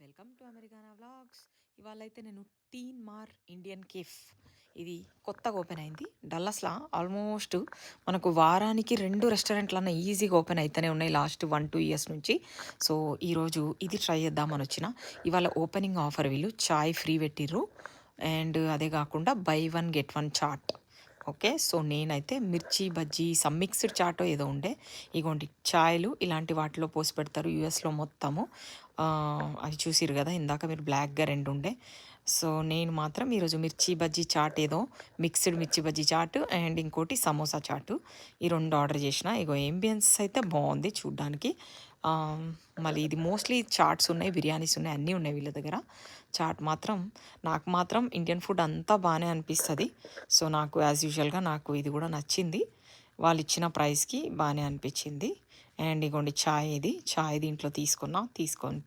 Welcome to అమెరికానా vlogs. ఇవాళ అయితే నేను టీన్ మార్ ఇండియన్ కేఫ్ ఇది కొత్తగా ఓపెన్ అయింది డల్లస్లా. ఆల్మోస్ట్ మనకు వారానికి 2 రెస్టారెంట్లన్నా ఈజీగా ఓపెన్ అవుతూనే ఉన్నాయి లాస్ట్ 1-2 ఇయర్స్ నుంచి. సో ఈరోజు ఇది ట్రై చేద్దామని వచ్చిన. ఇవాళ ఓపెనింగ్ ఆఫర్ వీళ్ళు చాయ్ ఫ్రీ పెట్టిర్రు. అండ్ అదే కాకుండా buy 1 get 1 chaat. Okay, so నేనైతే మిర్చి బజ్జీ సమ్ మిక్స్డ్ చాటో ఏదో ఉండే, ఇగోండి చాయ్లు ఇలాంటి వాటిలో పోసి పెడతారు యూఎస్లో మొత్తము. అవి చూసిరు కదా ఇందాక మీరు బ్లాక్గా 2 ఉండే. సో నేను మాత్రం ఈరోజు మిర్చి బజ్జీ చాట్ ఏదో మిక్స్డ్ మిర్చి బజ్జీ చాట్ అండ్ ఇంకోటి సమోసా చాటు ఈ 2 ఆర్డర్ చేసిన. ఇగో ఎంబియన్స్ అయితే బాగుంది చూడ్డానికి. మళ్ళీ ఇది మోస్ట్లీ చాట్స్ ఉన్నాయి, బిర్యానీస్ ఉన్నాయి, అన్నీ ఉన్నాయి వీళ్ళ దగ్గర. చాట్ మాత్రం నాకు మాత్రం ఇండియన్ ఫుడ్ అంతా బాగానే అనిపిస్తుంది. సో నాకు యాజ్ యూజువల్గా నాకు ఇది కూడా నచ్చింది. వాళ్ళు ఇచ్చిన ప్రైస్కి బాగానే అనిపించింది. అండ్ ఇగోండి చాయ్, ఇది చాయ్ దీంట్లో తీసుకొని